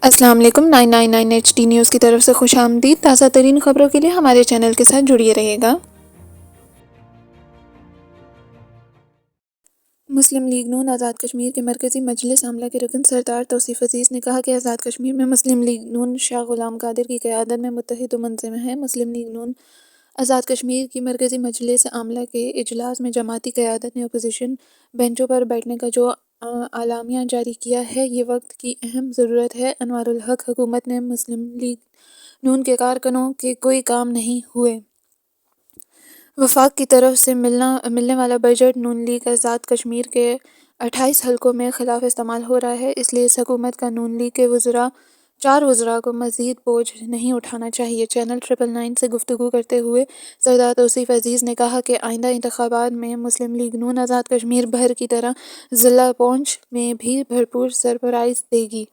السلام علیکم 999 H T news کی طرف سے خوش آمدید۔ تازہ ترین خبروں کے لیے ہمارے چینل کے ساتھ جڑیے رہے گا۔ مسلم لیگ نون آزاد کشمیر کے مرکزی مجلس عاملہ کے رکن سردار توصیف عزیز نے کہا کہ آزاد کشمیر میں مسلم لیگ نون شاہ غلام قادر کی قیادت میں متحد و منظم ہے۔ مسلم لیگ نون آزاد کشمیر کی مرکزی مجلس عاملہ کے اجلاس میں جماعتی قیادت نے اپوزیشن بینچوں پر بیٹھنے کا جو اعلامیہ جاری کیا ہے، یہ وقت کی اہم ضرورت ہے۔ انوار الحق حکومت نے مسلم لیگ نون کے کارکنوں کے کوئی کام نہیں ہوئے۔ وفاق کی طرف سے ملنے والا بجٹ نون لیگ آزاد کشمیر کے 28 حلقوں میں خلاف استعمال ہو رہا ہے، اس لیے اس حکومت کا نون لیگ کے 4 وزراء کو مزید بوجھ نہیں اٹھانا چاہیے۔ چینل 999 سے گفتگو کرتے ہوئے سردار توصیف عزیز نے کہا کہ آئندہ انتخابات میں مسلم لیگ نون آزاد کشمیر بھر کی طرح ضلع پونچھ میں بھی بھرپور سربراہی دے گی۔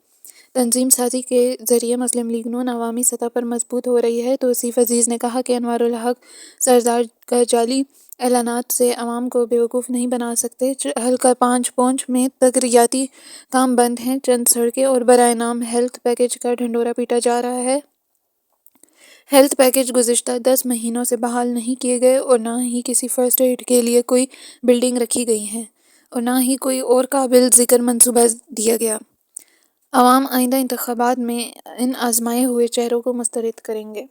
تنظیم سازی کے ذریعے مسلم لیگ نون عوامی سطح پر مضبوط ہو رہی ہے۔ توصیف عزیز نے کہا کہ انوار الحق سردار کا جعلی اعلانات سے عوام کو بیوقوف نہیں بنا سکتے۔ حلقہ 5 پونچھ میں ترقیاتی کام بند ہیں، چند سڑکیں اور برائے نام ہیلتھ پیکیج کا ڈھنڈورا پیٹا جا رہا ہے۔ ہیلتھ پیکیج گزشتہ 10 مہینوں سے بحال نہیں کیے گئے اور نہ ہی کسی فرسٹ ایڈ کے لیے کوئی بلڈنگ رکھی گئی ہے اور نہ ہی کوئی اور قابل ذکر منصوبہ دیا گیا۔ عوام آئندہ انتخابات میں ان آزمائے ہوئے چہروں کو مسترد کریں گے۔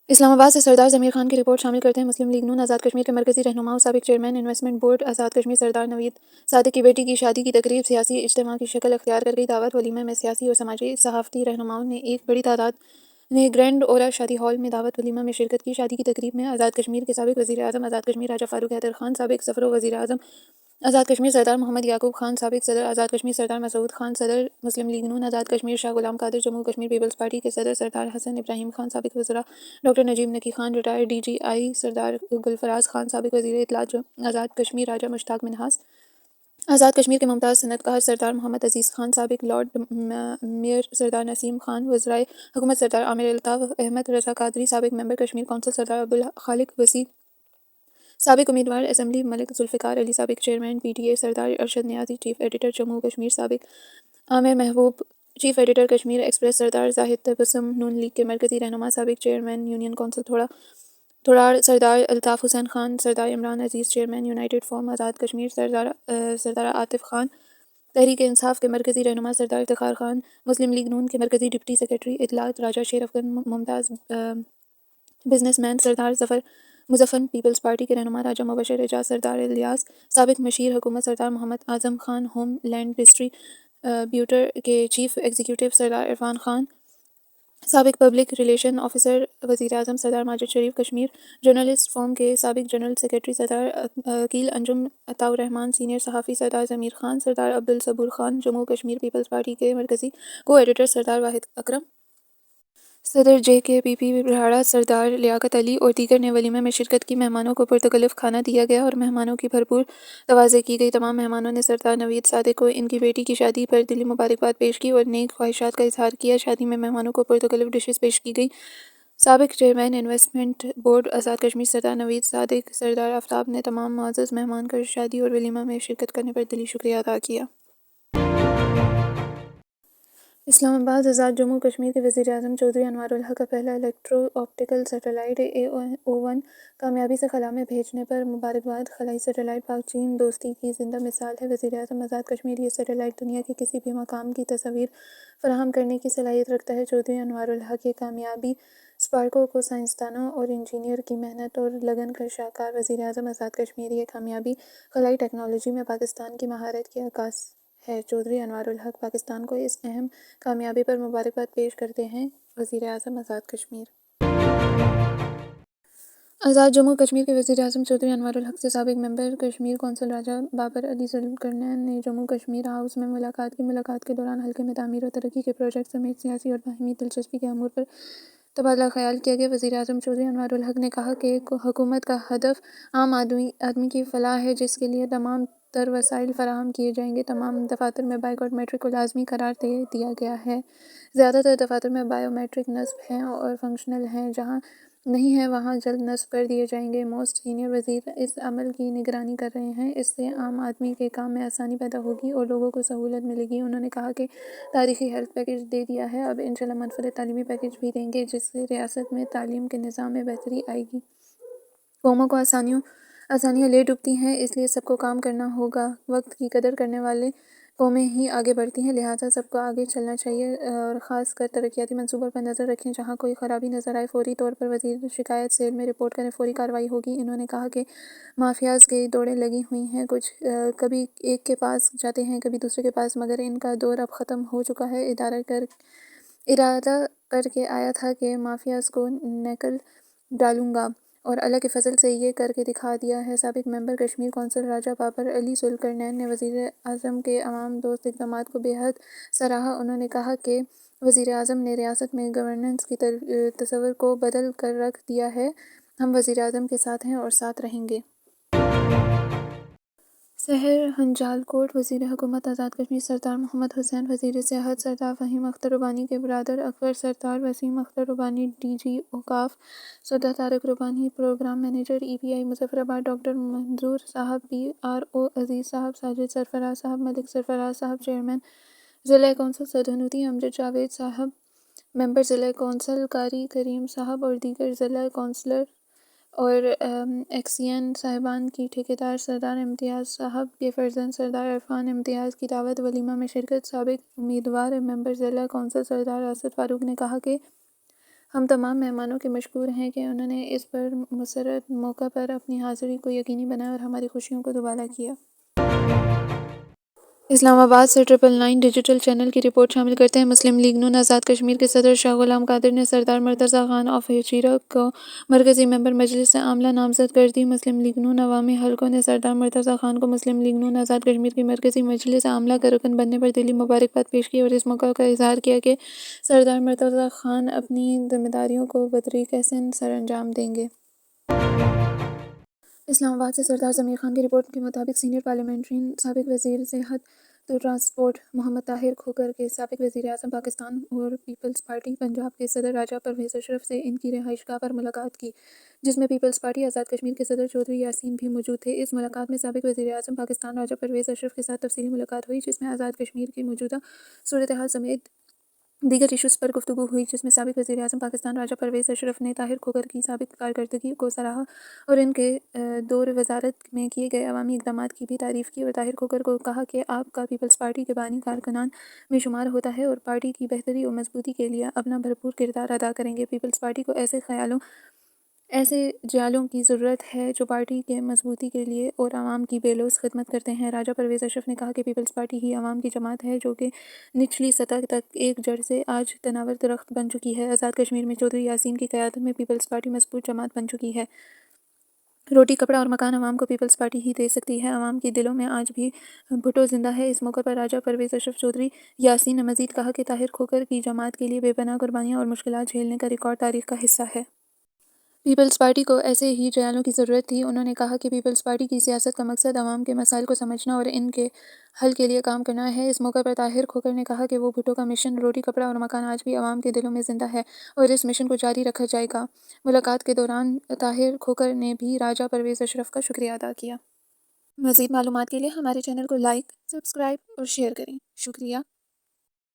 اسلام آباد سے سردار ضمیر خان کی رپورٹ شامل کرتے ہیں۔ مسلم لیگ نون آزاد کشمیر کے مرکزی رہنما و سابق chairman investment board Azad Kashmir سردار نوید صادق کی بیٹی کی شادی کی تقریب سیاسی اجتماع کی شکل اختیار کر گئی۔ دعوت ولیمہ میں سیاسی اور سماجی صحافتی رہنماؤں نے ایک بڑی تعداد نے گرینڈ اورا شادی ہال میں دعوت ولیمہ میں شرکت کی۔ شادی کی تقریب میں آزاد کشمیر کے سابق وزیر اعظم آزاد کشمیر راجہ فاروق حیدر خان، سابق سفیر و وزیر اعظم آزاد کشمیر سردار محمد یعقوب خان، سابق صدر آزاد کشمیر سردار مسعود خان، صدر مسلم لیگ نون آزاد کشمیر شاہ غلام قادر، جموں کشمیر پیپلز پارٹی کے صدر سردار حسن ابراہیم خان، سابق وزراء ڈاکٹر نجیب نکی خان، ریٹائرڈ ڈی جی آئی سردار گلفراز خان، سابق وزیر اطلاعات آزاد کشمیر راجہ مشتاق منہاس، آزاد کشمیر کے ممتاز صنعت کار سردار محمد عزیز خان، سابق لارڈ میئر سردار نسیم خان، وزرائے حکومت سردار عامر الطاف احمد، رضا قادری، سابق ممبر کشمیر کونسل سردار عبدالخالق وسیع، سابق امیدوار اسمبلی ملک ذوالفقار علی، سابق chairman P T A Sardar Arshad Niazi, chief editor Jammu Kashmir سابق عامر محبوب، چیف ایڈیٹر کشمیر ایکسپریس سردار زاہد تبسم، نون لیگ کے مرکزی رہنما سابق چیئرمین یونین کونسل تھوڑاڑ سردار الطاف حسین خان، سردار عمران عزیز، chairman United forum Azad Kashmir سردار عاطف خان، تحریک انصاف کے مرکزی رہنما سردار افتخار خان، مسلم لیگ نون کے مرکزی ڈپٹی سیکرٹری اطلاعات راجہ شیر افغان، ممتاز بزنس مین سردار مظفر، پیپلز پارٹی کے رہنما راجہ مبشر اعجاز سردار الیاس، سابق مشیر حکومت سردار محمد اعظم خان، ہوم لینڈ ڈسٹری بیوٹر کے چیف ایگزیکٹو سردار عرفان خان، سابق پبلک ریلیشن آفیسر وزیر اعظم سردار ماجد شریف، کشمیر جرنلسٹ فورم کے سابق جنرل سیکرٹری سردار عقیل انجم عطاء الرحمان، سینئر صحافی سردار ضمیر خان، سردار عبدالصبور خان، جموں کشمیر پیپلز پارٹی کے مرکزی کو ایڈیٹر سردار واحد اکرم، صدر جے کے پی پی بھراڑا سردار لیاقت علی اور دیگر نے ولیمہ میں شرکت کی۔ مہمانوں کو پرتکلف کھانا دیا گیا اور مہمانوں کی بھرپور تواضع کی گئی۔ تمام مہمانوں نے سردار نوید صادق کو ان کی بیٹی کی شادی پر دلی مبارکباد پیش کی اور نیک خواہشات کا اظہار کیا۔ شادی میں مہمانوں کو پرتکلف ڈشز پیش کی گئیں۔ سابق chairman investment board Azad Kashmir سردار نوید صادق سردار آفتاب نے تمام معزز مہمان کا شادی اور ولیمہ میں شرکت کرنے پر دلی شکریہ ادا کیا۔ اسلام آباد آزاد جموں کشمیر کے وزیر اعظم چودھری انوار الحق کا پہلا الیکٹرو آپٹیکل سیٹلائٹ AO1 کامیابی سے خلا میں بھیجنے پر مبارکباد۔ خلائی سیٹلائٹ پاک چین دوستی کی زندہ مثال ہے۔ وزیر اعظم آزاد کشمیر یہ سیٹلائٹ دنیا کے کسی بھی مقام کی تصاویر فراہم کرنے کی صلاحیت رکھتا ہے۔ چودھری انوار الحق یہ کامیابی اسپارکو کو سائنسدانوں اور انجینئر کی محنت اور لگن کا شاہکار۔ وزیر اعظم آزاد کشمیر یہ کامیابی خلائی ٹیکنالوجی میں پاکستان کی مہارت کی عکاس ہے۔ چودھری انوار الحق پاکستان کو اس اہم کامیابی پر مبارکباد پیش کرتے ہیں۔ وزیر اعظم آزاد کشمیر آزاد جموں کشمیر کے وزیر اعظم چودھری انوار الحق سے سابق ممبر کشمیر کونسل راجہ بابر علی ذوالقرنین نے جموں کشمیر ہاؤس میں ملاقات کی۔ ملاقات کے دوران حلقے میں تعمیر و ترقی کے پروجیکٹ سمیت سیاسی اور باہمی دلچسپی کے امور پر تبادلہ خیال کیا گیا۔ وزیر اعظم چودھری انوار الحق نے کہا کہ حکومت کا ہدف عام آدمی کی فلاح ہے، جس کے لیے تمام تر وسائل فراہم کیے جائیں گے۔ تمام دفاتر میں بائیکاٹ میٹرک کو لازمی قرار دے دیا گیا ہے۔ زیادہ تر دفاتر میں بائیو میٹرک نصب ہیں اور فنکشنل ہیں۔ جہاں نہیں ہے وہاں جلد نصب کر دیے جائیں گے۔ موسٹ سینئر وزیر اس عمل کی نگرانی کر رہے ہیں۔ اس سے عام آدمی کے کام میں آسانی پیدا ہوگی اور لوگوں کو سہولت ملے گی۔ انہوں نے کہا کہ تاریخی ہیلتھ پیکیج دے دیا ہے، اب انشاءاللہ منفرد تعلیمی پیکیج بھی دیں گے جس سے ریاست میں تعلیم کے نظام میں بہتری آئے گی۔ قوموں کو آسانیاں لے ڈوبتی ہیں، اس لیے سب کو کام کرنا ہوگا۔ وقت کی قدر کرنے والے قومیں ہی آگے بڑھتی ہیں، لہٰذا سب کو آگے چلنا چاہیے اور خاص کر ترقیاتی منصوبوں پر نظر رکھیں۔ جہاں کوئی خرابی نظر آئے فوری طور پر وزیر شکایت سیل میں رپورٹ کریں، فوری کارروائی ہوگی۔ انہوں نے کہا کہ مافیاز کی دوڑیں لگی ہوئی ہیں، کچھ کبھی ایک کے پاس جاتے ہیں کبھی دوسرے کے پاس، مگر ان کا دور اب ختم ہو چکا ہے۔ ارادہ کر کے آیا تھا کہ مافیاز کو نکل ڈالوں گا اور اللہ کے فضل سے یہ کر کے دکھا دیا ہے۔ سابق ممبر کشمیر کونسل راجہ بابر علی ذوالقرنین نے وزیر اعظم کے عوام دوست اقدامات کو بے حد سراہا۔ انہوں نے کہا کہ وزیر اعظم نے ریاست میں گورننس کے تصور کو بدل کر رکھ دیا ہے۔ ہم وزیر اعظم کے ساتھ ہیں اور ساتھ رہیں گے۔ سحر ہنجال کوٹ وزیر حکومت آزاد کشمیر سردار محمد حسین، وزیر سیاحت سردار فہیم اختر ربانی کے برادر اکبر سردار وسیم اختر ربانی، ڈی جی اوقاف سردار طارق ربانی، پروگرام مینیجر ای پی آئی مظفرآباد ڈاکٹر منظور صاحب، پی آر او عزیز صاحب، ساجد سرفراز صاحب، ملک سرفراز صاحب، چیئرمین ضلع کونسل سدھانوتی، امجد جاوید صاحب، ممبر ضلع کونسل قاری کریم صاحب اور دیگر ضلع کونسلر اور ایکسین صاحبان کی ٹھیکیدار سردار امتیاز صاحب کے فرزند سردار عرفان امتیاز کی دعوت ولیمہ میں شرکت۔ سابق امیدوار ممبر ضلع کونسل سردار راشد فاروق نے کہا کہ ہم تمام مہمانوں کے مشکور ہیں کہ انہوں نے اس پر مسرت موقع پر اپنی حاضری کو یقینی بنایا اور ہماری خوشیوں کو دوبالا کیا۔ اسلام آباد سے 999 ڈیجیٹل چینل کی رپورٹ شامل کرتے ہیں مسلم لیگ نون آزاد کشمیر کے صدر شاہ غلام قادر نے سردار مرتضیٰ خان آف ہجیرہ کو مرکزی ممبر مجلس عاملہ نامزد کر دی۔ مسلم لیگ نون عوامی حلقوں نے سردار مرتضیٰ خان کو مسلم لیگ نون آزاد کشمیر کی مرکزی مجلس عاملہ کا رکن بننے پر دلی مبارکباد پیش کی اور اس موقع کا اظہار کیا کہ سردار مرتضیٰ خان اپنی ذمہ داریوں کو بطریق احسن سر انجام دیں گے۔ اسلام آباد سے سردار ضمیر خان کی رپورٹ کے مطابق سینئر پارلیمنٹرین سابق وزیر صحت و ٹرانسپورٹ محمد طاہر کھوکھر کے سابق وزیر اعظم پاکستان اور پیپلز پارٹی پنجاب کے صدر راجہ پرویز اشرف سے ان کی رہائش گاہ پر ملاقات کی، جس میں پیپلز پارٹی آزاد کشمیر کے صدر چودھری یاسین بھی موجود تھے۔ اس ملاقات میں سابق وزیر اعظم پاکستان راجہ پرویز اشرف کے ساتھ تفصیلی ملاقات ہوئی، جس میں آزاد کشمیر کی موجودہ صورتحال سمیت دیگر ایشوز پر گفتگو ہوئی، جس میں سابق وزیر اعظم پاکستان راجہ پرویز اشرف نے طاہر کھوکھر کی سابق کارکردگی کو سراہا اور ان کے دور وزارت میں کیے گئے عوامی اقدامات کی بھی تعریف کی، اور طاہر کھوکھر کو کہا کہ آپ کا پیپلز پارٹی کے بانی کارکنان میں شمار ہوتا ہے اور پارٹی کی بہتری و مضبوطی کے لیے اپنا بھرپور کردار ادا کریں گے۔ پیپلز پارٹی کو ایسے جیالوں کی ضرورت ہے جو پارٹی کے مضبوطی کے لیے اور عوام کی بے لوث خدمت کرتے ہیں۔ راجہ پرویز اشرف نے کہا کہ پیپلز پارٹی ہی عوام کی جماعت ہے جو کہ نچلی سطح تک ایک جڑ سے آج تناور درخت بن چکی ہے۔ آزاد کشمیر میں چودھری یاسین کی قیادت میں پیپلز پارٹی مضبوط جماعت بن چکی ہے۔ روٹی کپڑا اور مکان عوام کو پیپلز پارٹی ہی دے سکتی ہے۔ عوام کے دلوں میں آج بھی بھٹو زندہ ہے۔ اس موقع پر راجہ پرویز اشرف چودھری یاسین نے مزید کہا کہ طاہر کھوکھر کی جماعت کے لیے بے پناہ قربانیاں اور مشکلات جھیلنے کا ریکارڈ تاریخ کا حصہ ہے۔ پیپلز پارٹی کو ایسے ہی جیالوں کی ضرورت تھی۔ انہوں نے کہا کہ پیپلز پارٹی کی سیاست کا مقصد عوام کے مسائل کو سمجھنا اور ان کے حل کے لیے کام کرنا ہے۔ اس موقع پر طاہر کھوکھر نے کہا کہ وہ بھٹو کا مشن روٹی کپڑا اور مکان آج بھی عوام کے دلوں میں زندہ ہے اور اس مشن کو جاری رکھا جائے گا۔ ملاقات کے دوران طاہر کھوکھر نے بھی راجہ پرویز اشرف کا شکریہ ادا کیا۔ مزید معلومات کے لیے ہمارے چینل کو لائک، سبسکرائب اور شیئر کریں۔ شکریہ۔